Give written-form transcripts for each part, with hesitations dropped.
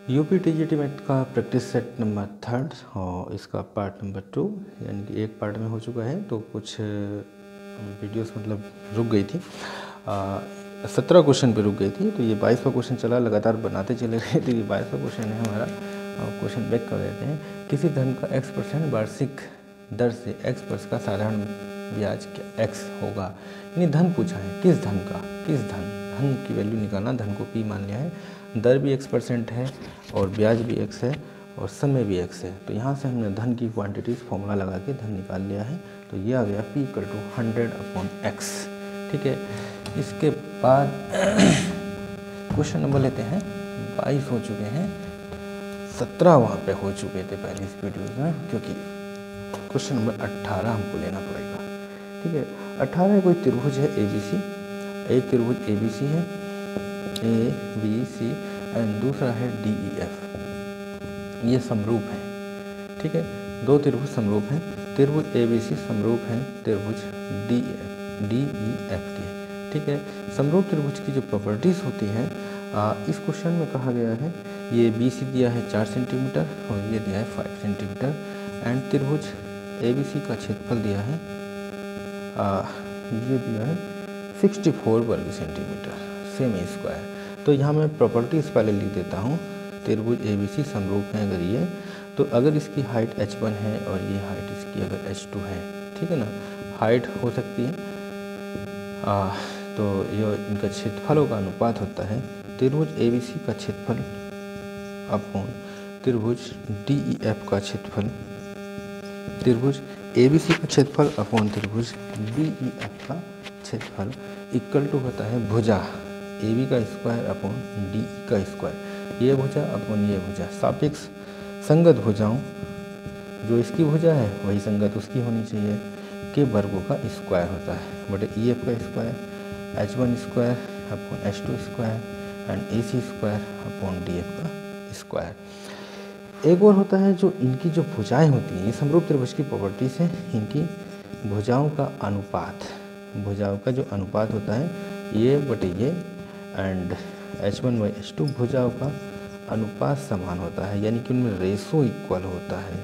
UP TGT met का practice set number 3 और इसका पार्ट नंबर 2 यानी कि एक पार्ट में हो चुका है। तो कुछ वीडियोस मतलब रुक गई थी, 17 क्वेश्चन पे रुक गई थी। तो ये 22वां क्वेश्चन चला, लगातार बनाते चले गए। तो ये 22वां क्वेश्चन है हमारा, क्वेश्चन बैक कर देते हैं। किसी धन का x% वार्षिक दर से x% का साधारण ब्याज क्या x होगा। यानी धन पूछा है, किस धन का, किस धन की वैल्यू निकालना। धन को p मान लिया है, दर भी x% है और ब्याज भी x है और समय भी x है। तो यहाँ से हमने धन की क्वांटिटीज़ फॉर्मूला लगा के धन निकाल लिया है। तो ये आ गया p = 100/x। ठीक है, इसके बाद क्वेश्चन नंबर लेते हैं। 22 हो चुके हैं, 17 वहाँ पे हो चुके थे पहले इस वीडियो में, क्योंकि क्वेश्चन नंबर 18 हमको लेना पड़ेगा। ठीक है, 18 कोई त्रिभुज है ABC, एक त्रिभुज ABC है ABC एंड दूसरा है DEF। ये समरूप है। ठीक है, दो त्रिभुज समरूप हैं। त्रिभुज ABC समरूप है त्रिभुज DEF के। ठीक है, समरूप त्रिभुज की जो प्रॉपर्टीज़ होती हैं, इस क्वेश्चन में कहा गया है ये BC दिया है 4 सेंटीमीटर और ये दिया है 5 सेंटीमीटर एंड त्रिभुज ABC का क्षेत्रफल दिया है ये दिया है 64 वर्ग सेंटीमीटर, सेमी स्क्वायर। तो यहाँ मैं प्रॉपर्टीज़ पहले लिख देता हूँ। त्रिभुज ABC समरूप है अगर ये, तो अगर इसकी हाइट h1 है और ये हाइट इसकी अगर h2 है, ठीक है ना, हाइट हो सकती है, तो ये इनका क्षेत्रफलों का अनुपात होता है त्रिभुज ABC का क्षेत्रफल अपॉन त्रिभुज DEF का क्षेत्रफल, त्रिभुज ABC का क्षेत्रफल अपॉन त्रिभुज DEF का क्षेत्रफल इक्वल टू होता है भुजा AB का स्क्वायर अपॉन DE का स्क्वायर। ये भुजा अपॉन ये भुजा, सापेक्ष संगत भुजाओं, जो इसकी भुजा है वही संगत उसकी होनी चाहिए, के वर्गों का स्क्वायर होता है बटे EF का square, H1 square upon H2 square and AC square upon DF का स्क्वायर। एक और होता है जो इनकी जो भुजाएं होती हैं, ये समरूप त्रिभुज की प्रॉपर्टीज है, इनकी भुजाओं का अनुपात, भुजाओं का जो अनुपात होता है ये बटे ये एंड H1/H2 भुजाओं का अनुपात समान होता है, यानी कि उनमें रेशो इक्वल होता है।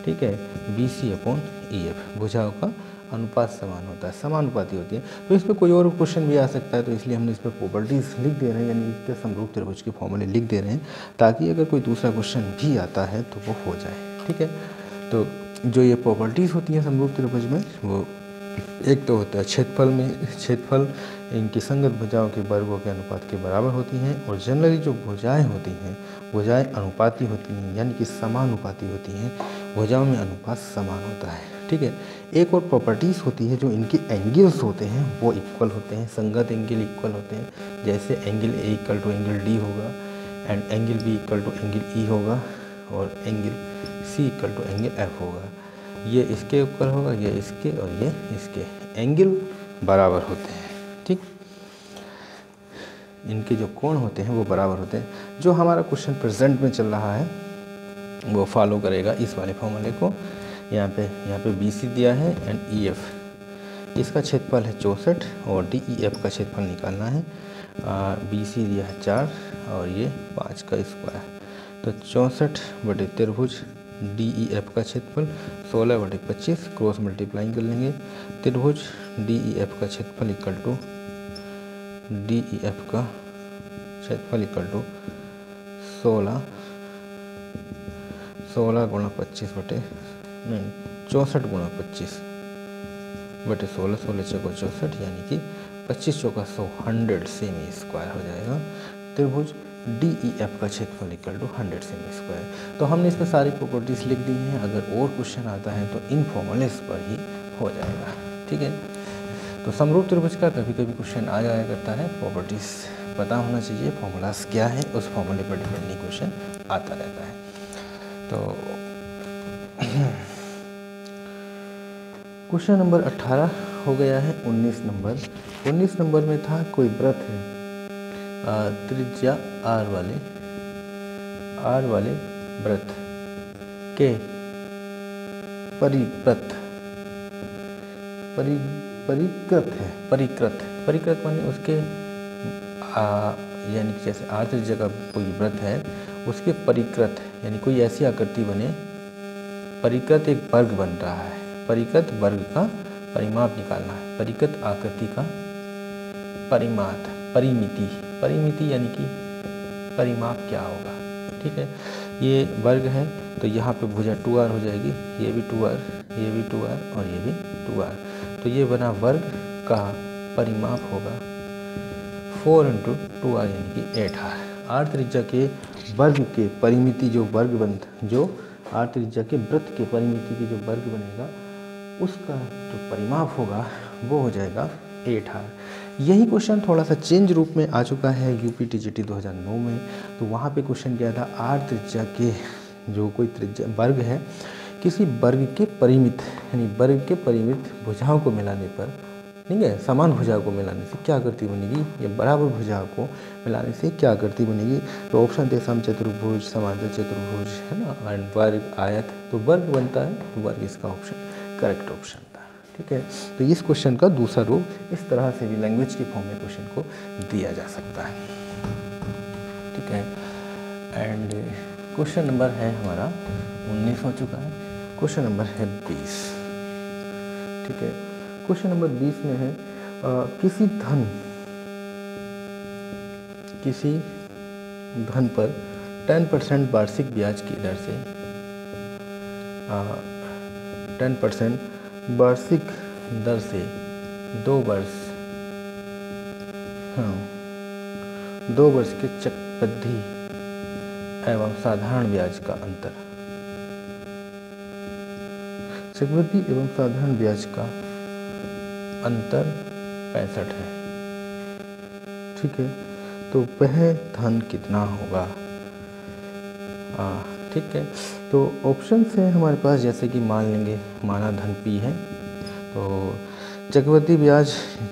ठीक है, BC अपॉन EF भुजाओं का अनुपात समान होता है, समानुपाती होती है। तो इस पर कोई और क्वेश्चन भी आ सकता है, तो इसलिए हमने इस पर प्रॉपर्टीज लिख दे रहे हैं, यानी इसके समरूप त्रिभुज के फॉर्मूले लिख दे रहे हैं, ताकि अगर कोई दूसरा क्वेश्चन भी आता है तो वो हो जाए। ठीक है, तो जो ये प्रॉपर्टीज़ होती हैं समरूप त्रिभुज में, वो एक तो होता है क्षेत्रफल में, क्षेत्रफल इनकी संगत भुजाओं के वर्गों के अनुपात के बराबर होती हैं, और जनरली जो भुजाएं होती हैं भुजाएं अनुपाती होती हैं, यानी कि समानुपाती होती हैं, भुजाओं में अनुपात समान होता है। ठीक है, एक और प्रॉपर्टीज़ होती है जो इनके एंगल्स होते हैं वो इक्वल होते हैं, संगत एंगल इक्वल होते हैं। जैसे angle A equal to angle D होगा and angle B equal to angle E होगा और angle C equal to angle F होगा। ये इसके इक्वल होगा, ये इसके और ये इसके, एंगल बराबर होते हैं। ठीक, इनके जो कोण होते हैं वो बराबर होते हैं। जो हमारा क्वेश्चन प्रेजेंट में चल रहा है वो फॉलो करेगा इस वाले फॉर्मूले को। यहाँ पे BC दिया है एंड EF, इसका क्षेत्रफल है 64 और DEF का क्षेत्रफल निकालना है। BC दिया है 4 और ये 5 का स्क्वायर, तो 64 बटे त्रिभुज DEF का क्षेत्रफल 16 बटे 25, क्रॉस मल्टीप्लाइंग कर लेंगे। त्रिभुज DEF का क्षेत्रफल इक्वल टू DEF का क्षेत्रफल इक्वल टू 16 गुणा 25 बटे 64 गुणा 25 बटे 16, 16 चौका 64, यानी कि 25 चौका 100, 100 सेमी स्क्वायर हो जाएगा। त्रिभुज DEF का क्षेत्रफल इक्वल टू 100 सेमी स्क्वायर। तो हमने इसमें सारी प्रॉपर्टीज लिख दी हैं, अगर और क्वेश्चन आता है तो इन फॉर्मूलेस पर ही हो जाएगा। ठीक है, तो समरूप त्रिभुज का कभी कभी क्वेश्चन आ जाया करता है, प्रॉपर्टीज पता होना चाहिए, फॉर्मूलाज क्या है, उस फॉर्मूले पर डिपेंड ही क्वेश्चन आता रहता है। तो क्वेश्चन नंबर 18 हो गया है। 19 नंबर में था कोई व्रत है, त्रिज्या R वाले व्रत के परिकृत माने उसके यानी कि जैसे R त्रिज्या का कोई व्रत है, उसके परिकृत यानी कोई ऐसी आकृति बने, परिकृत एक वर्ग बन रहा है, परिकृत वर्ग का परिमाप निकालना है, परिकृत आकृति का परिमाप, परिमिति, परिमिति यानी कि परिमाप क्या होगा। ठीक है, ये वर्ग है तो यहाँ पे भुजा 2r हो जाएगी, ये भी 2r, ये भी 2r और ये भी 2r, तो ये बना वर्ग का परिमाप होगा 4 × 2r यानी कि 8r। r त्रिज्या के वर्ग के परिमिति जो वर्ग बन, जो r त्रिज्या के वृत्त के परिमिति के जो वर्ग बनेगा उसका जो परिमाप होगा वो हो जाएगा 8r। यही क्वेश्चन थोड़ा सा चेंज रूप में आ चुका है यूपी-टीजीटी 2009 में। तो वहाँ पे क्वेश्चन क्या था, r त्रिज्या के जो कोई त्रिज्या वर्ग है, किसी वर्ग के परिमित यानी वर्ग के परिमित भुजाओं को मिलाने पर, ठीक है, समान भुजाओं को मिलाने से क्या आकृति बनेगी, या बराबर भुजाओं को मिलाने से क्या आकृति बनेगी। तो ऑप्शन थे समचतुर्भुज, समांतर चतुर्भुज, है ना, एंड वर्ग, आयत, तो वर्ग बनता है, तो वर्ग इसका ऑप्शन करेक्ट ऑप्शन था। ठीक है, तो इस क्वेश्चन का दूसरा रूप इस तरह से भी लैंग्वेज के फॉर्म में क्वेश्चन को दिया जा सकता है। ठीक है, एंड क्वेश्चन नंबर है हमारा 19 हो चुका है, क्वेश्चन नंबर है 20। ठीक है, क्वेश्चन नंबर 20 में है किसी धन पर 10% वार्षिक ब्याज की दर से 10% वार्षिक दर से 2 वर्ष के चक्रवृद्धि एवं साधारण ब्याज का अंतर, चक्रवृद्धि एवं साधारण ब्याज का अंतर 65 है। ठीक है, तो वह धन कितना होगा। ठीक है, तो ऑप्शन है हमारे पास, जैसे कि मान लेंगे माना धन P है, तो चक्रवृद्धि ब्याज,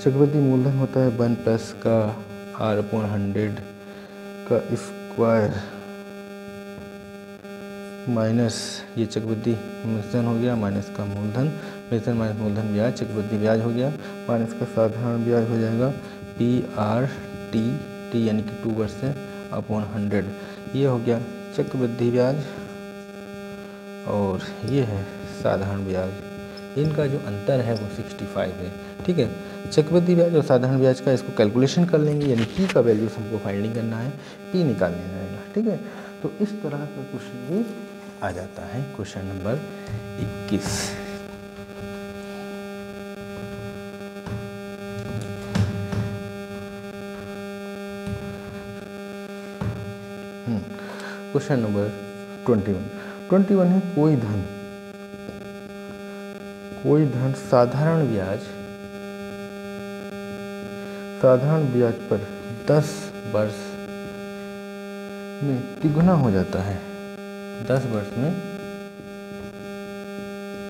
चक्रवृद्धि मूलधन होता है 1 प्लस का r/100 का स्क्वायर माइनस ये चक्रवृद्धि मूलधन हो गया, माइनस का मूलधन, वेतन माइनस मूलधन ब्याज, चक्रवृद्धि ब्याज हो गया, माइनस का साधारण ब्याज हो जाएगा PRT यानी कि 2%/100, ये हो गया चक्रवृद्धि ब्याज और ये है साधारण ब्याज। इनका जो अंतर है वो 65 है। ठीक है, चक्रवृद्धि ब्याज और साधारण ब्याज का इसको कैलकुलेशन कर लेंगे, यानी P का वैल्यू हमको फाइंडिंग करना है, P निकालने जाएगा। ठीक है, तो इस तरह का क्वेश्चन भी आ जाता है क्वेश्चन नंबर 21। क्वेश्चन नंबर 21 है कोई धन साधारण ब्याज पर 10 वर्ष में तिगुना हो जाता है, 10 वर्ष में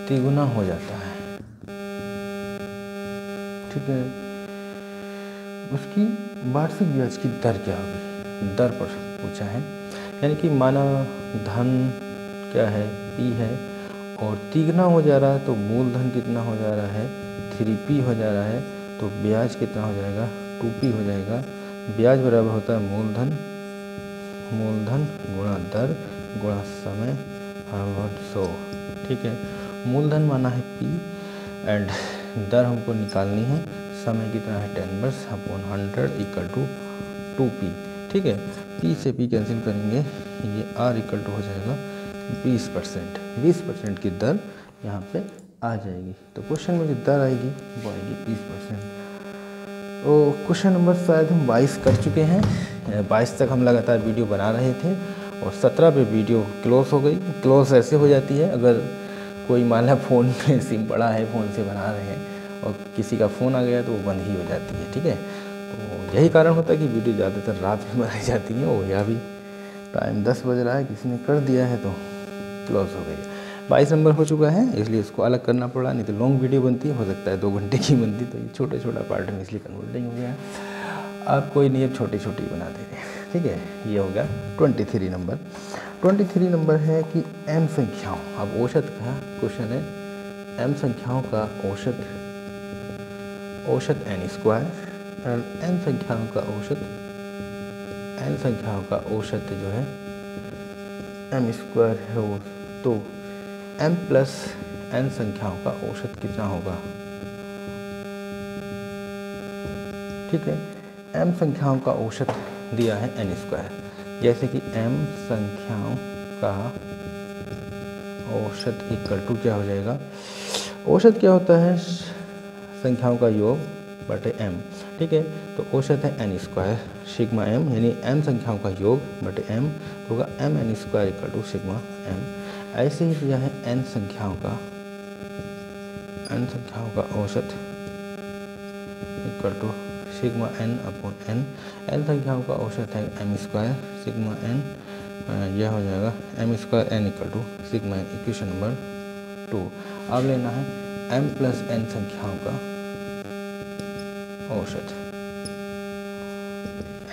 तिगुना हो जाता है। ठीक है, उसकी वार्षिक ब्याज की दर क्या होगी, दर पर पूछा है। यानी कि माना धन क्या है, P है, और तिगुना हो जा रहा है, तो मूलधन कितना हो जा रहा है, 3P हो जा रहा है, तो ब्याज कितना हो जाएगा, 2P हो जाएगा। ब्याज बराबर होता है मूलधन गुणा दर गुणा समय / 100। ठीक है, मूलधन माना है P एंड दर हमको निकालनी है, समय कितना है 10 वर्ष / 100 = 2P। ठीक है, P से P कैंसिल करेंगे, ये R = हो जाएगा 20%, 20% की दर यहाँ पे आ जाएगी। तो क्वेश्चन में जो दर आएगी वो आएगी 20%। और क्वेश्चन नंबर शायद हम 22 कर चुके हैं, 22 तक हम लगातार वीडियो बना रहे थे और 17 पे वीडियो क्लोज हो गई। क्लोज ऐसे हो जाती है, अगर कोई मान लो फ़ोन में सिम पड़ा है, फ़ोन से बना रहे हैं और किसी का फ़ोन आ गया तो वो बंद ही हो जाती है। ठीक है, तो यही कारण होता है कि वीडियो ज़्यादातर रात में बनाई जाती है। और या भी टाइम 10 बज रहा है, किसी ने कर दिया है तो क्लोज हो गई। 22 नंबर हो चुका है, इसलिए इसको अलग करना पड़ा, नहीं तो लॉन्ग वीडियो बनती हो सकता है 2 घंटे की बनती, तो ये छोटा पार्ट में इसलिए कन्वर्टिंग हो गया। अब कोई नहीं, अब छोटी बना दे रहे हैं। ठीक है, ये हो गया 23 नंबर। 23 नंबर है कि m संख्याओं, अब औसत का क्वेश्चन है, m संख्याओं का औसत n² और n संख्याओं का औसत जो है एम स्क्वायर हो तो m प्लस n संख्याओं का औसत कितना होगा। ठीक है, m संख्याओं का औसत दिया है n स्क्वायर, जैसे कि m संख्याओं का औसत इक्वल टू क्या हो जाएगा। औसत क्या होता है, संख्याओं का योग बटे m। ठीक है, तो औसत है n स्क्वायर सिग्मा m, यानी m संख्याओं का योग बटे m होगा m n square equal to sigma m। ऐसे ही दिया है n संख्याओं का औसत equal to sigma n upon n। n संख्याओं का औसत है m स्क्वायर सिग्मा n, यह हो जाएगा m square n equal to sigma n। Equation number 2। अब लेना है m प्लस n संख्याओं का औसत,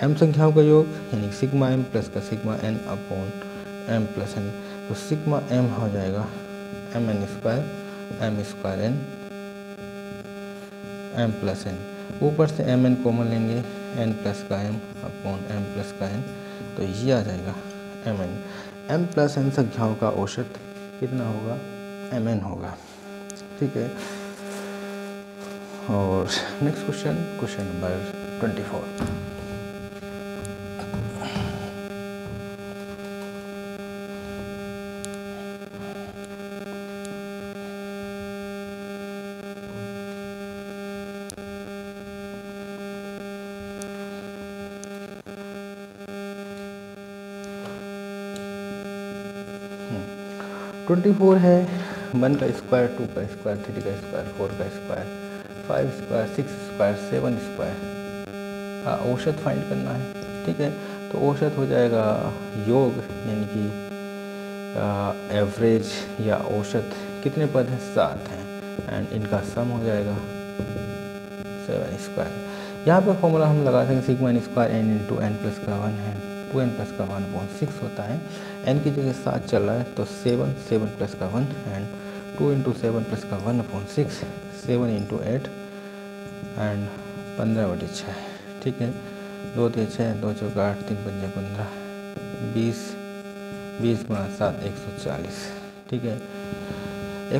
m संख्याओं का योग यानी सिग्मा m प्लस का sigma n upon m plus n। तो सिग्मा m हो जाएगा m n square n m plus n। ऊपर से m n कॉमन लेंगे, n प्लस का m अपॉन m प्लस का n, तो ये आ जाएगा m n। m plus n संख्याओं का औसत कितना होगा, m n होगा। ठीक है, और नेक्स्ट क्वेश्चन नंबर 24। 24 है 1 का स्क्वायर, 2 का स्क्वायर, 3 का स्क्वायर, 4 का स्क्वायर, 5 स्क्वायर, 6 स्क्वायर, 7 स्क्वायर का औसत फाइंड करना है। ठीक है, तो औसत हो जाएगा योग यानी कि एवरेज या औसत, कितने पद हैं, 7 हैं, एंड इनका सम हो जाएगा 7 स्क्वायर। यहाँ पे फॉर्मूला हम लगा सकें sigma n square n into n plus का 1 है, 2n प्लस का 1/6 होता है। n की जगह 7 चल रहा है तो 7 प्लस का 1 एंड 2 इंटू 7 प्लस का 1/6, 7 इंटू 8 एंड 15/6। ठीक है, 2 3 6, 2 4 8, 3 5 15, 20 गुणा 7 140। ठीक है,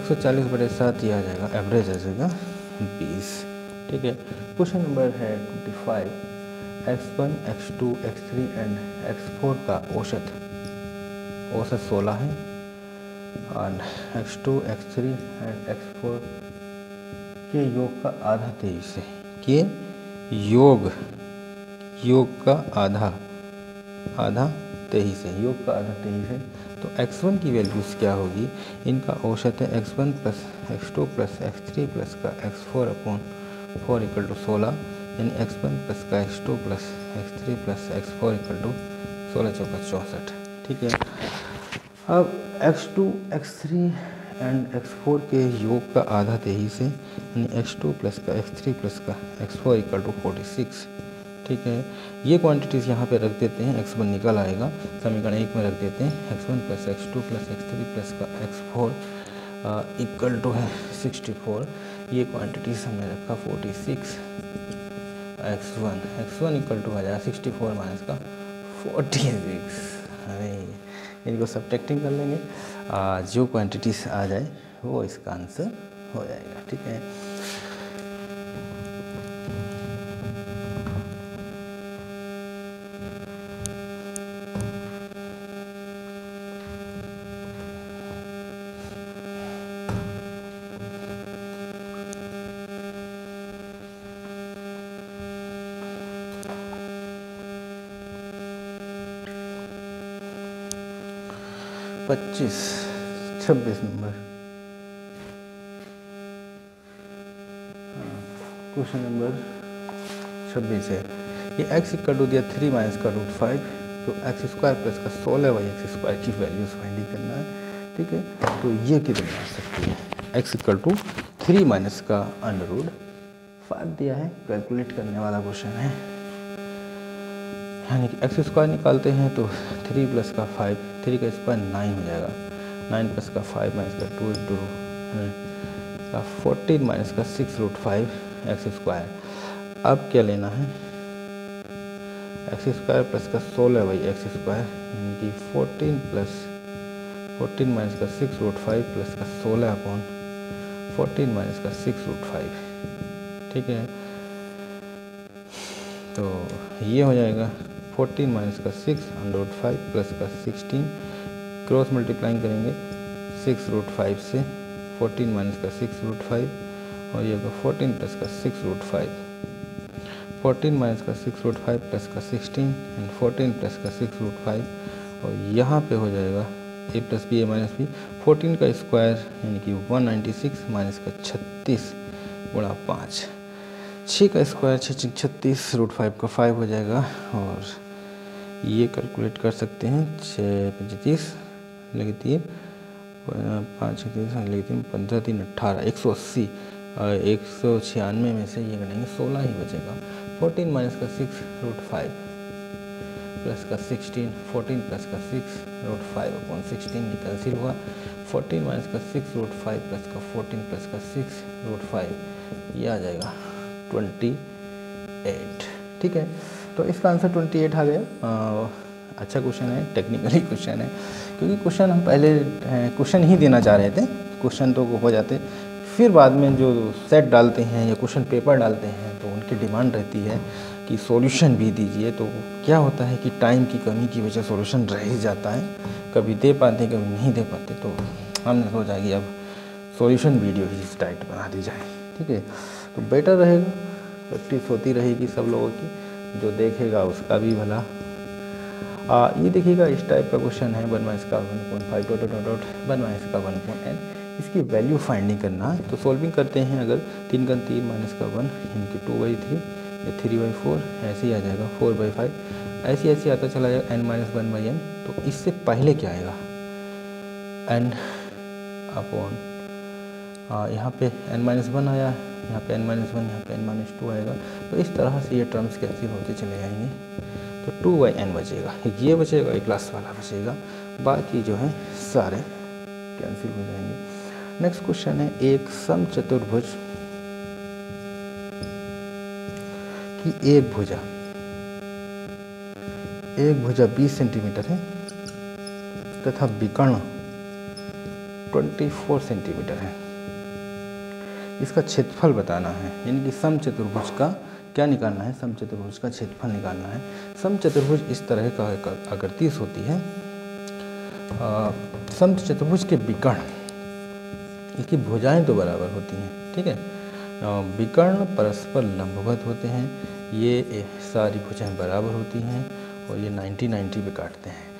140/7 ये आ जाएगा, एवरेज आ जाएगा 20। ठीक है, क्वेश्चन नंबर है 25। x1, x2, x3 and x4 का औसत 16 है, और x2, x3 एंड x4 के योग का आधा 23 है। के योग का आधा 23 है, योग का आधा 23 है। तो x1 की वैल्यूज़ क्या होगी, इनका औसत है x1 plus x2 plus x3 plus का x4 अपॉन 4 इक्वल टू 16, यानी x1 प्लस का x2 plus x3 plus x4 equal to 16 चौका 64। ठीक है, अब x2, x3 एंड x4 के योग का आधा 23 है, यानी x2 प्लस का x3 प्लस का x4 इक्वल टू 46। ठीक है, ये क्वांटिटीज़ यहाँ पे रख देते हैं, x1 निकल आएगा, समीकरण 1 में रख देते हैं x1 plus x2 plus x3 plus का x4 इक्वल टू है 64। ये क्वांटिटीज़ हमने रखा 46, x1 इक्वल टू आ जाएगा 64 माइनस का 46। अरे इनको सब्ट्रैक्टिंग कर लेंगे, जो क्वांटिटीज आ जाए वो इसका आंसर हो जाएगा। ठीक है, पच्चीस 26 नंबर क्वेश्चन नंबर 26 है। ये x इक्वल टू दिया 3 माइनस का रूट 5, तो x स्क्वायर प्लस का 16/x स्क्वायर की वैल्यूज फाइंडिंग करना है। ठीक है, तो ये कितनी आ सकती है, x इक्वल टू 3 माइनस का अंडर रूट 5 दिया है, कैलकुलेट करने वाला क्वेश्चन है। यानी कि x स्क्वायर निकालते हैं तो 3 प्लस का 5, 3 का स्क्वायर 9 हो जाएगा, 9 प्लस का 5 माइनस का 2 इंटू 14 माइनस का 6 रूट 5 एक्स स्क्वायर। अब क्या लेना है, एक्स स्क्वायर प्लस का 16/x स्क्वायर, यानी कि 14 प्लस 14 माइनस का 6 रूट 5 प्लस का 16 अपॉन 14 माइनस का 6 रूट 5, ठीक है। तो ये हो जाएगा 14 माइनस का 6 अंडर रूट 5 प्लस का 16, क्रॉस मल्टीप्लाइंग करेंगे 6 रूट 5 से 14 माइनस का 6 रूट 5 और ये होगा 14 प्लस का 6 रूट 5, 14 माइनस का 6 रूट 5 प्लस का 16 एंड 14 प्लस का 6 रूट 5 और यहाँ पे हो जाएगा a plus B A minus B, 14 का स्क्वायर यानी कि 196 माइनस का 36 गुणा 5, 6 का स्क्वायर 36 रूट 5 का 5 हो जाएगा और ये कैलकुलेट कर सकते हैं 6 25 लगे 3 5 लगे 3 15 3 18 180 और 196 में से ये करेंगे 16 ही बचेगा। 14 माइनस का 6 रूट 5 प्लस का 16, 14 प्लस का 6 रूट 5 अपॉन 16 ये कैंसिल हुआ, 14 माइनस का 6 रूट 5 प्लस का 14 प्लस का 6 रूट 5 ये आ जाएगा 28, ठीक है। तो इसका आंसर 28 आ गया। अच्छा क्वेश्चन है, टेक्निकली क्वेश्चन है, क्योंकि क्वेश्चन हम पहले क्वेश्चन ही देना चाह रहे थे, क्वेश्चन तो हो जाते, फिर बाद में जो सेट डालते हैं या क्वेश्चन पेपर डालते हैं तो उनकी डिमांड रहती है कि सॉल्यूशन भी दीजिए। तो क्या होता है कि टाइम की कमी की वजह सॉल्यूशन रह ही जाता है, कभी दे पाते कभी नहीं दे पाते, तो हमने सोचा कि अब सॉल्यूशन वीडियो ही इस टाइप बना दी जाए, ठीक है। तो बेटर रहेगा, प्रैक्टिस होती रहेगी सब लोगों की, जो देखेगा उसका भी भला। ये देखिएगा इस टाइप का क्वेश्चन है 1 माइनस का 1.5 डॉट डॉट डॉट 1 माइनस का 1.n, इसकी वैल्यू फाइंडिंग करना है। तो सॉल्विंग करते हैं, अगर 3 का 3 माइनस का 1 यानी कि 2/3 या 3/4 ऐसे ही आ जाएगा, 4/5 ऐसे ऐसे आता चला जाएगा n-1/n। तो इससे पहले क्या आएगा n अपॉन यहाँ पे n-1 आया, यहाँ पे n-1, यहाँ पे n-2 आएगा। तो इस तरह से ये टर्म्स कैंसिल होते चले जाएंगे, तो 2/n बचेगा, ये बचेगा, एक लास्ट वाला बचेगा, बाकी जो है सारे कैंसिल हो जाएंगे। नेक्स्ट क्वेश्चन है, एक समचतुर्भुज की एक भुजा 20 सेंटीमीटर है तथा विकर्ण 24 सेंटीमीटर है। इसका क्षेत्रफल बताना है, यानी कि समचतुर्भुज का क्या निकालना है, समचतुर्भुज का क्षेत्रफल निकालना है। समचतुर्भुज इस तरह का आकृति होती है, समचतुर्भुज के विकर्ण, इसकी भुजाएं तो बराबर होती हैं, ठीक है, विकर्ण परस्पर लंबवत होते हैं, ये सारी भुजाएं बराबर होती हैं और ये 90-90 पे काटते हैं।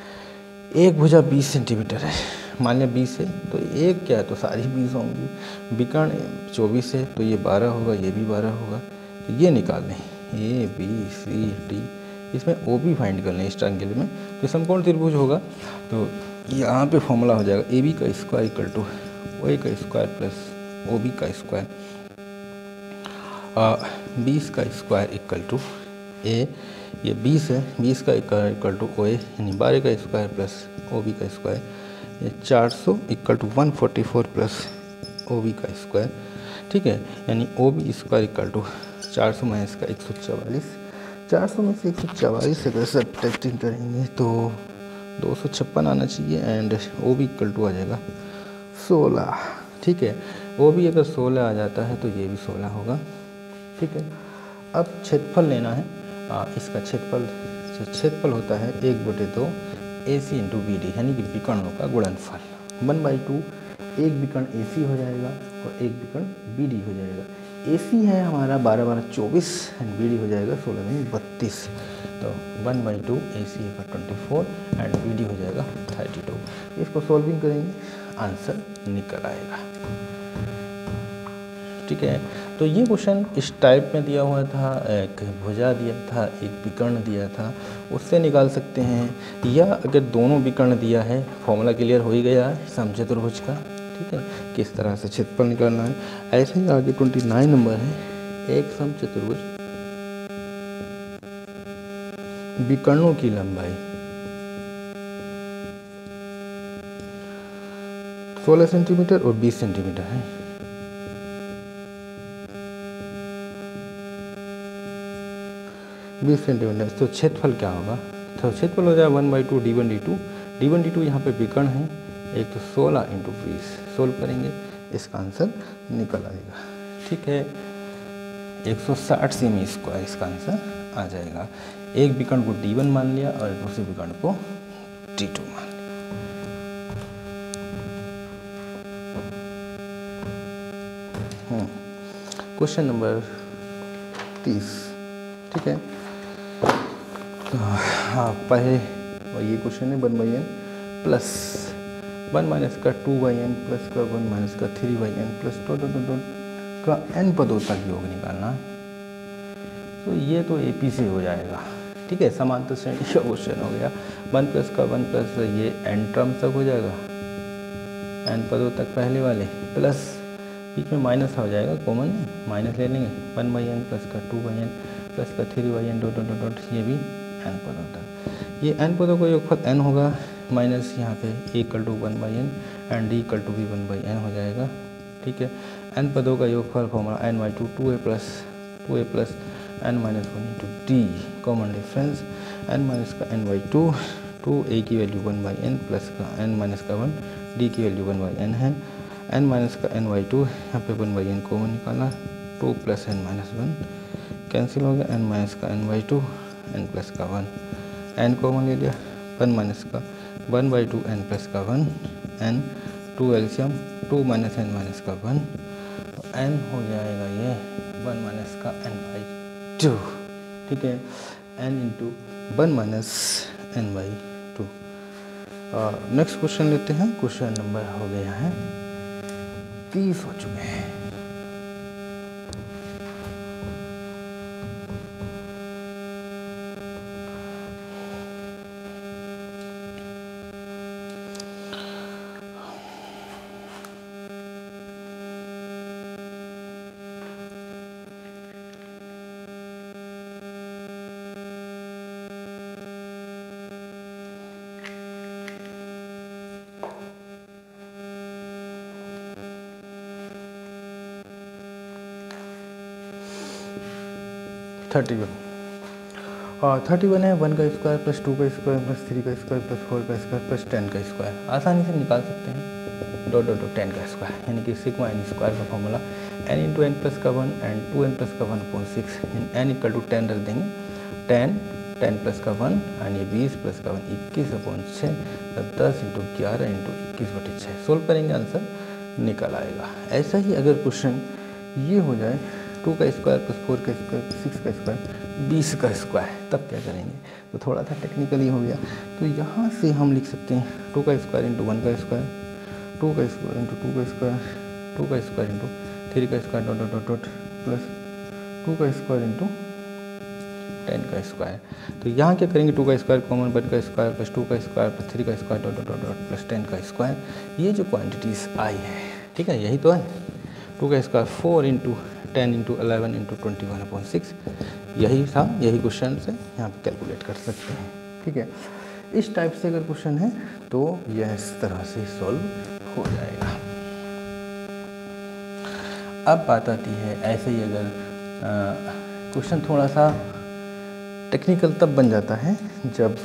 एक भुजा 20 सेंटीमीटर है, मान लिया 20 है, तो एक क्या है तो सारी 20 होंगी, विकर्ण 24 है तो ये 12 होगा, ये भी 12 होगा। तो ये निकाल लें A B C D, इसमें O भी फाइंड कर लें इस ट्रायंगल में, तो समकोण त्रिभुज होगा। तो यहाँ पे फॉर्मूला हो जाएगा AB का स्क्वायर इक्वल टू OA का स्क्वायर प्लस OB का स्क्वायर, 20 का स्क्वायर इक्वल टू A, ये 20 है, 20 का इक्वल टू OA यानी 12 का स्क्वायर प्लस OB का स्क्वायर, ये 400 इक्वल टू 144 प्लस OB का स्क्वायर, ठीक है, यानी OB square equal to 400 minus का 144, 400 में से 144 अगर सब्ट्रैक्टिंग करेंगे तो 256 आना चाहिए एंड OB इक्वल टू आ जाएगा 16, ठीक है। OB अगर 16 आ जाता है तो ये भी 16 होगा, ठीक है। अब क्षेत्रफल लेना है, इसका क्षेत्रफल होता है 1/2 AC इंटू BD, यानी कि विकर्णों का गुणनफल। 1/2 एक विकर्ण AC हो जाएगा और एक विकर्ण BD हो जाएगा। AC है हमारा 12-12 24 एंड BD हो जाएगा 16-32। तो 1/2 AC का 24 एंड BD हो जाएगा 32। इसको सॉल्विंग करेंगे, आंसर निकल आएगा, ठीक है। तो ये क्वेश्चन इस टाइप में दिया हुआ था, एक भुजा दिया था, एक विकर्ण दिया था, उससे निकाल सकते हैं, या अगर दोनों विकर्ण दिया है, फॉर्मूला क्लियर हो ही गया है समचतुर्भुज का, ठीक है, किस तरह से क्षेत्रफल निकालना है। ऐसे ही आगे 29 नंबर है, एक समचतुर्भुज विकर्णों की लंबाई 16 सेंटीमीटर और 20 सेंटीमीटर है। तो क्षेत्रफल क्या होगा, तो क्षेत्रफल हो जाएगा 1/2 D1 D2, D1 D2 यहाँ पे विकर्ण है, एक तो 16 इंटू 20 सोल्व करेंगे, इसका आंसर निकल आएगा। ठीक है, 160 सेमी स्क्वायर इसका आंसर आ जाएगा। एक विकर्ण को D1 मान लिया और दूसरे विकर्ण को D2 मान लिया। Question number 30। ठीक है, तो हाँ पहले ये क्वेश्चन है 1/n प्लस 1 माइनस का 2/n प्लस का 1 माइनस का 3/n प्लस डॉट का n पदों तक योग निकालना है। तो ये तो AP से हो जाएगा। ठीक है, समांतर श्रेणी का क्वेश्चन हो गया। 1 प्लस का 1 प्लस ये n टर्म तक हो जाएगा, n पदों तक पहले वाले, प्लस बीच में माइनस हो जाएगा, कॉमन है माइनस ले लेंगे, 1/n प्लस का 2/n प्लस का 3/n डॉट डॉट डॉट, ये भी n पदों तक। ये n पदों का योगफल n होगा, माइनस यहाँ पे a equal to 1/n and d equal to भी 1/n हो जाएगा। ठीक है, n पदों का योगफल formula n/2 2a plus n minus 1 into D, common difference n minus का n/2, 2a की वैल्यू 1/n प्लस का n माइनस का 1, d की वैल्यू 1/n है, n माइनस का n/2, यहाँ पे 1/n कॉमन निकाला, 2 प्लस n माइनस 1 कैंसिल हो गया, n माइनस का n/2, n प्लस का 1, n कॉमन ले लिया, 1 माइनस का 1/2 n प्लस का 1, n 2 एल्शियम 2 माइनस n माइनस का 1, n हो जाएगा ये 1 माइनस का n/2। ठीक है, n into 1 minus n/2। Next question लेते हैं। क्वेश्चन नंबर हो गया है 30 हो चुके हैं। और 31 है, 1 का स्क्वायर प्लस 2 का स्क्वायर प्लस 3 का स्क्वायर प्लस 4 का स्क्वायर प्लस 10 का स्क्वायर आसानी से निकाल सकते हैं। डॉट डॉट 10 का स्क्वायर, यानी कि सिग्मा n स्क्वायर का formula n into n plus का 1 एंड 2n प्लस का 1/6, n इक्वल टू 10 रख देंगे, 10 प्लस का 1 एंड ये 20 प्लस का 1 21/6, 10 इंटू 11 इंटू 21/6 सोल्व करेंगे, आंसर निकल आएगा। ऐसा ही अगर क्वेश्चन ये हो जाए 2 का स्क्वायर प्लस 4 का स्क्वायर 6 का स्क्वायर 20 का स्क्वायर, तब क्या करेंगे? तो थोड़ा सा टेक्निकली हो गया। तो यहाँ से हम लिख सकते हैं 2 का स्क्वायर इंटू 1 का स्क्वायर, 2 का स्क्वायर इंटू 2 का स्क्वायर, 2 का स्क्वायर इंटू 3 का square dot dot dot plus 2 का स्क्वायर इंटू 10 का स्क्वायर। तो यहाँ क्या करेंगे? 2 का स्क्वायर कॉमन, 1 का स्क्वायर प्लस 2 का स्क्वायर प्लस 3 का square dot dot dot plus 10 का स्क्वायर। ये जो क्वान्टिटीज़ आई है, ठीक है, यही तो है। 2 का स्क्वायर 4 इंटू 10 इंटू 11 इंटू 21/6, यही था, यही क्वेश्चन से यहाँ पे कैलकुलेट कर सकते हैं। ठीक है, इस टाइप से अगर क्वेश्चन है तो यह इस तरह से सॉल्व हो जाएगा। अब बात आती है ऐसे ही अगर क्वेश्चन थोड़ा सा टेक्निकल तब बन जाता है जब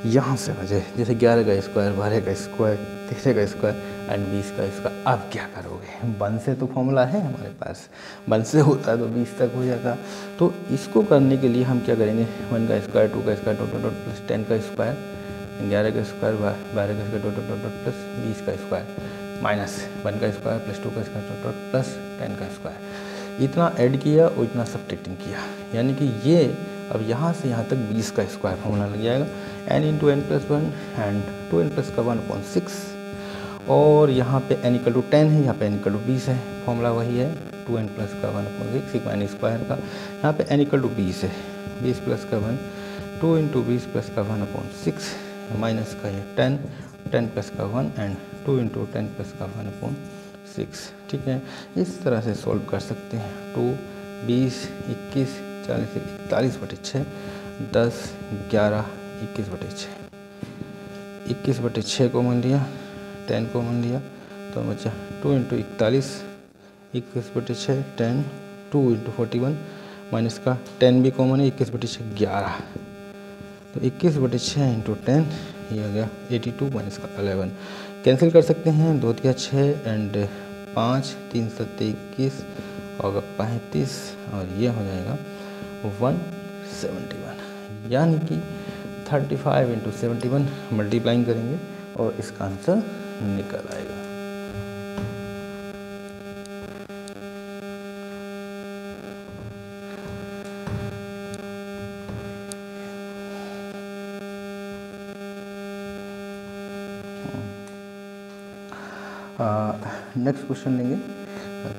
यहाँ से बजे, जैसे 11 का स्क्वायर, 12 का स्क्वायर, 13 का स्क्वायर एंड 20 का स्क्वायर। अब क्या करोगे? 1 से तो फॉर्मूला है हमारे पास, 1 से होता तो 20 तक हो जाता। तो इसको करने के लिए हम क्या करेंगे? 1 का स्क्वायर, 2 का स्क्वायर डॉट डॉट प्लस 10 का स्क्वायर, 11 का स्क्वायर, 12 का स्क्वायर डॉट डॉट प्लस 20 का स्क्वायर माइनस 1 का स्क्वायर प्लस 2 का स्क्वायर डॉट डॉट प्लस 10 का स्क्वायर। इतना ऐड किया और इतना सब्ट्रैक्टिंग किया, यानी कि ये अब यहाँ से यहाँ तक 20 का स्क्वायर फॉर्मूला लग जाएगा। n into n plus 1 and 2n plus का 1/6, और यहाँ पे n इक्वल टू 10 है, यहाँ पे n इक्वल टू 20 है, फॉर्मूला वही है 2n प्लस का 1/6 सिग्मा n स्क्वायर का। यहाँ पे n इक्वल टू 20 है, 20 प्लस का 1, 2 इंटू 20 प्लस का 1/6 माइनस का ये 10 प्लस का 1 एंड 2 इंटू 10 प्लस का 1/6। ठीक है, इस तरह से सॉल्व कर सकते हैं। 2, 20, 21, 40, 41/6, 10, 11, 21/6, 21/6 कॉमन लिया, 10 कॉमन लिया तो बचा 2 इंटू 41, 21/6, 10, 2 इंटू 41 माइनस का 10 भी कॉमन है, 21/6 11, तो 21/6 इंटू 10 ये आ गया 82 माइनस का 11, कैंसिल कर सकते हैं, 2 तिया 6 एंड 5, 3 7 21 होगा 35 और ये हो जाएगा 171, यानी कि 35 इंटू 71 मल्टीप्लाइंग करेंगे और इसका आंसर निकल आएगा। नेक्स्ट क्वेश्चन लेंगे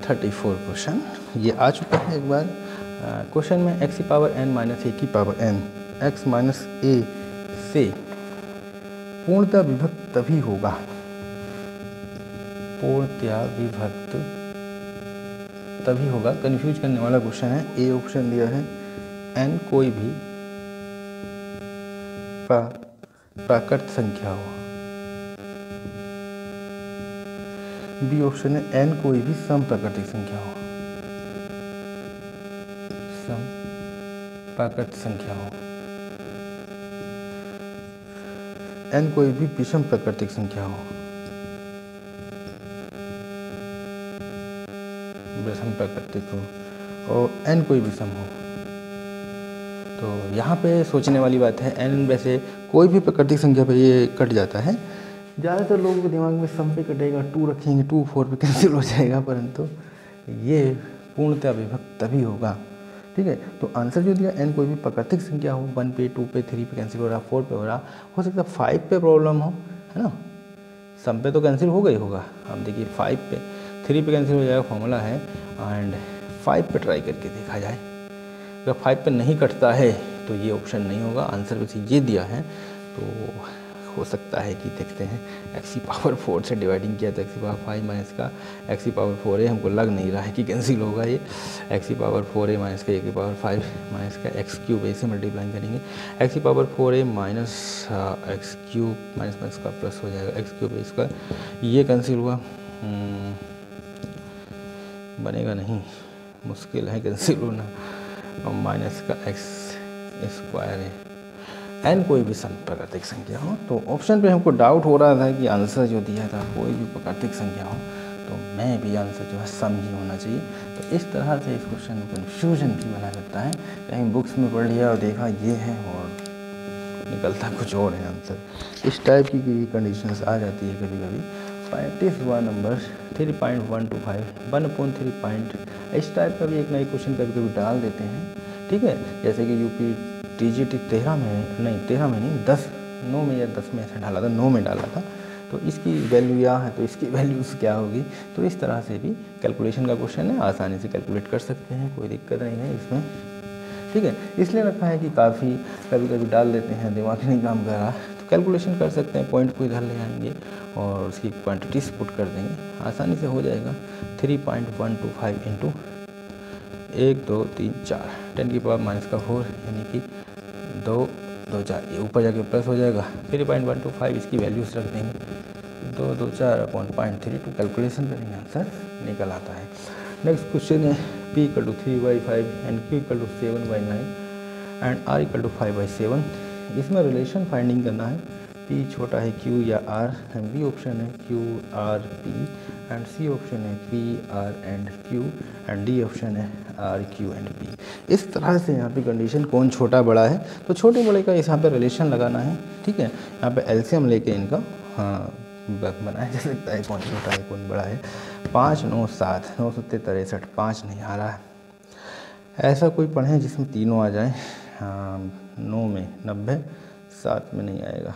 34 क्वेश्चन, ये आ चुका है एक बार। क्वेश्चन में x की पावर n माइनस a की power n x minus a से पूर्णतः विभक्त तभी होगा, पूर्णतः विभक्त तभी होगा, कंफ्यूज करने वाला क्वेश्चन है। ए ऑप्शन दिया है n कोई भी प्राकृत संख्या हो, बी ऑप्शन है n कोई भी सम प्राकृतिक संख्या हो, सम प्राकृत संख्या हो, n कोई भी विषम प्राकृतिक संख्या हो, विषम प्राकृतिक हो, और n कोई भी सम हो। तो यहाँ पे सोचने वाली बात है, n वैसे कोई भी प्राकृतिक संख्या पे ये कट जाता है, ज़्यादातर लोगों के दिमाग में सम पे कटेगा, 2 रखेंगे 2 4 पे कैंसिल हो जाएगा, परंतु ये पूर्णतः विभक्त तभी होगा। ठीक है, तो आंसर जो दिया n कोई भी प्राकृतिक संख्या हो, 1 पे 2 पे 3 पे कैंसिल हो रहा, 4 पे हो रहा, हो सकता है 5 पे प्रॉब्लम हो, है ना। सम पे तो कैंसिल होगा ही होगा। अब देखिए 5 पे 3 पे कैंसिल हो जाएगा, फॉर्मूला है, एंड 5 पे ट्राई करके देखा जाए। अगर 5 पे नहीं कटता है तो ये ऑप्शन नहीं होगा, आंसर वैसे ये दिया है, तो हो सकता है कि देखते हैं x की पावर 4 से डिवाइडिंग किया तो x की पावर 5 माइनस का x की पावर 4 है, हमको लग नहीं रहा है कि कैंसिल होगा ये। x की पावर 4 माइनस का a की पावर 5 माइनस का x क्यूब, ऐसे मल्टीप्लाई करेंगे, x की power 4 minus x cube minus minus का प्लस हो जाएगा x क्यूब इसका, ये कैंसिल हुआ, बनेगा नहीं, मुश्किल है कैंसिल होना, और माइनस का x स्क्वायर है, n कोई भी सम प्राकृतिक संख्या हो। तो ऑप्शन पे हमको डाउट हो रहा था कि आंसर जो दिया था कोई भी प्राकृतिक संख्या हो, तो मैं भी आंसर जो है सम ही होना चाहिए। तो इस तरह से इस क्वेश्चन में कन्फ्यूजन भी बना सकता है, कहीं बुक्स में पढ़ लिया और देखा ये है और निकलता कुछ और है आंसर। इस टाइप की कंडीशंस आ जाती है कभी कभी। प्रैक्टिस हुआ नंबर 3.125 1/3 इस टाइप का भी एक नई क्वेश्चन कभी कभी डाल देते हैं। ठीक है, जैसे कि यूपी टीजीटी 13 में नहीं 9 में या 10 में ऐसा डाला था, 9 में डाला था, तो इसकी वैल्यू यह है तो इसकी वैल्यूज़ क्या होगी। तो इस तरह से भी कैलकुलेशन का क्वेश्चन है, आसानी से कैलकुलेट कर सकते हैं, कोई दिक्कत नहीं है इसमें। ठीक है, इसलिए रखा है कि काफ़ी कभी कभी डाल देते हैं, दिमाग नहीं काम कर रहा तो कैलकुलेशन कर सकते हैं, पॉइंट को इधर ले आएंगे और उसकी क्वान्टिटीज पुट कर देंगे, आसानी से हो जाएगा। 3.125 इंटू 1 2 3 4 10 की पावर माइनस का 4 यानी कि 2 2 4, ये ऊपर जाके प्लस हो जाएगा। 3.125 इसकी वैल्यूज रख देंगे, 2 2 4 अपॉन 0.32 कैलकुलेशन करेंगे, आंसर निकल आता है। नेक्स्ट क्वेश्चन है p = 3/5 and q = 7/9 and r = 5/7। इसमें रिलेशन फाइंडिंग करना है, p छोटा है q या r, b ऑप्शन है q r p and c option है p r and q and d option है r q एंड p। इस तरह से यहाँ पे कंडीशन कौन छोटा बड़ा है तो छोटे बड़े का यहाँ पे रिलेशन लगाना है। ठीक है, यहाँ पे एलसीएम लेके इनका बनाया जा सकता है, कौन छोटा है कौन बड़ा है। 5 9 7 9 7 63, 5 नहीं आ रहा है, ऐसा कोई पढ़ें जिसमें तीनों आ जाए। 9 में 90, 7 में नहीं आएगा,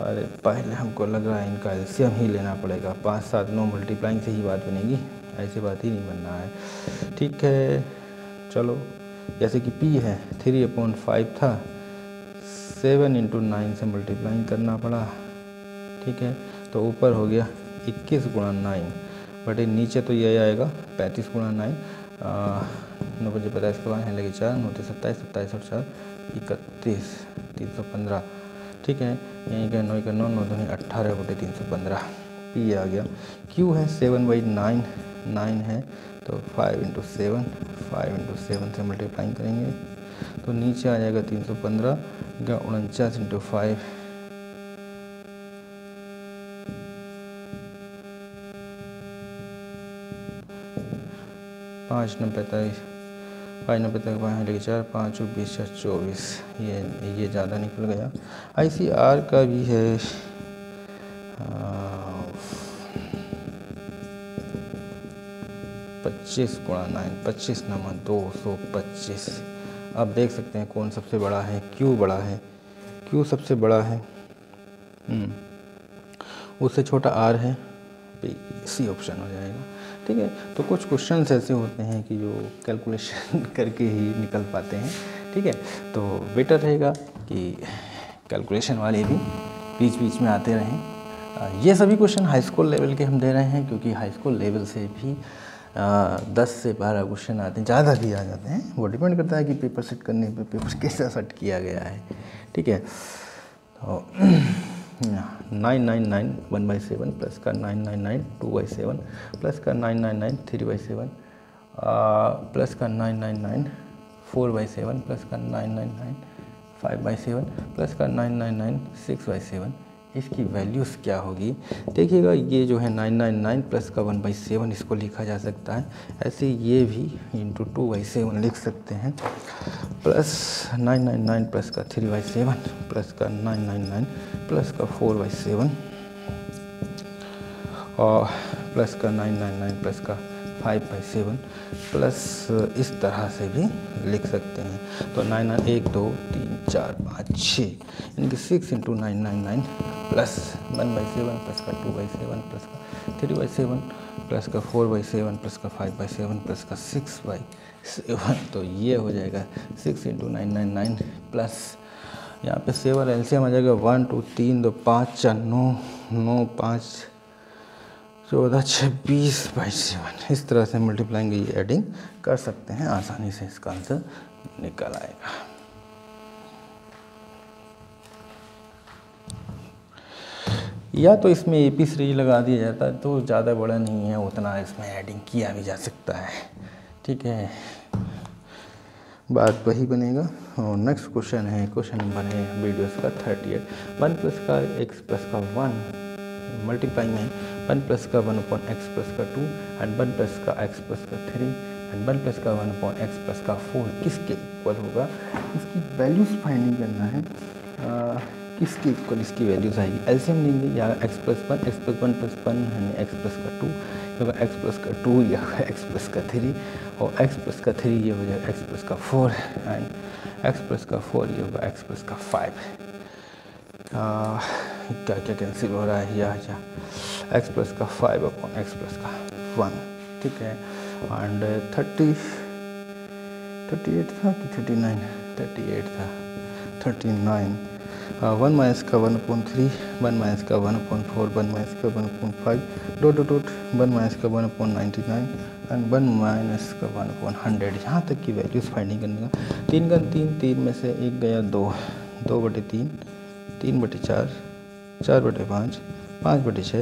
अरे पहले हमको लग रहा है इनका एलसीएम ही लेना पड़ेगा। 5 7 9 मल्टीप्लाइंग से ही बात बनेगी, ऐसी बात ही नहीं बनना है। ठीक है, चलो जैसे कि p है 3/5 था, 7 × 9 से मल्टीप्लाइंग करना पड़ा। ठीक है, तो ऊपर हो गया 21 × 9 बटे नीचे तो ये आएगा 35 × 9, 9 5 25 के बाद है लगे 4, 9 27 27 और 4 31 315। ठीक है, यहीं का 9 का 9 9 2 18 बटे 315 p आ गया। q है 7/9 9 है तो 5 × 7 5 × 7 से मल्टीप्लाइंग करेंगे तो नीचे आ जाएगा 315 का 49 × 5 5 9 45, 5 9 45, 5 लेके 4, 5 20 24, ये ज़्यादा निकल गया। ICR का भी है 25 × 9, 25 9 225। आप देख सकते हैं कौन सबसे बड़ा है, Q बड़ा है, Q सबसे बड़ा है, उससे छोटा R है, C ऑप्शन हो जाएगा। ठीक है, तो कुछ क्वेश्चंस ऐसे होते हैं कि जो कैलकुलेशन करके ही निकल पाते हैं। ठीक है, तो बेटर रहेगा कि कैलकुलेशन वाले भी बीच बीच में आते रहें। ये सभी क्वेश्चन हाई स्कूल लेवल के हम दे रहे हैं, क्योंकि हाई स्कूल लेवल से भी 10 से 12 क्वेश्चन आते हैं, ज़्यादा भी आ जाते हैं। वो डिपेंड करता है कि पेपर सेट करने पे पेपर कैसा सेट किया गया है। ठीक है, तो 999 1/7 प्लस का 999 2/7 प्लस का 999 3/7 प्लस का 999 4/7 प्लस का 999 5/7 प्लस का 999 6/7। इसकी वैल्यूज़ क्या होगी देखिएगा। ये जो है 999 प्लस का 1/7 इसको लिखा जा सकता है, ऐसे ये भी इंटू 2/7 लिख सकते हैं, प्लस 999 प्लस का 3/7 प्लस का 999 प्लस का 4/7 और प्लस का 999 प्लस का 5/7 प्लस इस तरह से भी लिख सकते हैं। तो 9 1 2 3 4 5 6 यानी कि 6 × 999 प्लस 1/7 प्लस का 2/7 प्लस का 3/7 प्लस का 4/7 प्लस का 5/7 प्लस का 6/7। तो ये हो जाएगा 6 × 999 प्लस यहाँ पे 7 एलसीएम आ जाएगा 1 2 3 2 5 4 9 9 5 14 26/7। इस तरह से मल्टीप्लाइंग ये एडिंग कर सकते हैं, आसानी से इसका आंसर निकल आएगा। या तो इसमें AP सीरीज लगा दिया जाता है तो ज़्यादा बड़ा नहीं है, उतना इसमें एडिंग किया भी जा सकता है। ठीक है, बात वही बनेगा। और नेक्स्ट क्वेश्चन है, क्वेश्चन नंबर है वीडियोस का 38। 1 प्लस का x प्लस का 1 मल्टीप्लाइंग में 1 प्लस का 1/x प्लस का 2 एंड 1 प्लस का x प्लस का 3 एंड 1 प्लस का 1/x प्लस का 4 किसके इक्वल होगा, इसकी वैल्यूज़ फाइंडिंग करना है। किसके इक्वल इसकी वैल्यूज़ आएगी, एलसीएम लेंगे या x प्लस 1 प्लस 1 यानी x प्लस का 2 होगा, x प्लस का 2 या x प्लस का 3 और x प्लस का 3 ये हो जाएगा x प्लस का 4 एंड x प्लस का 4 ये होगा x प्लस का 5। क्या क्या कैंसिल हो रहा है, या x प्लस का 5/x प्लस का 1। ठीक है, एंड 38 था कि 39, 38 था 39। 1 माइनस का 1/3, 1 माइनस का 1/4, 1 माइनस का 1/5 डॉट 1 माइनस का 1/99 एंड 1 माइनस का 1/100। यहाँ तक की वैल्यूज़ फाइंडिंग करने का। 3 का 3 में से 1 गया 2, 2/3, 3/4, 4/5, 5/6।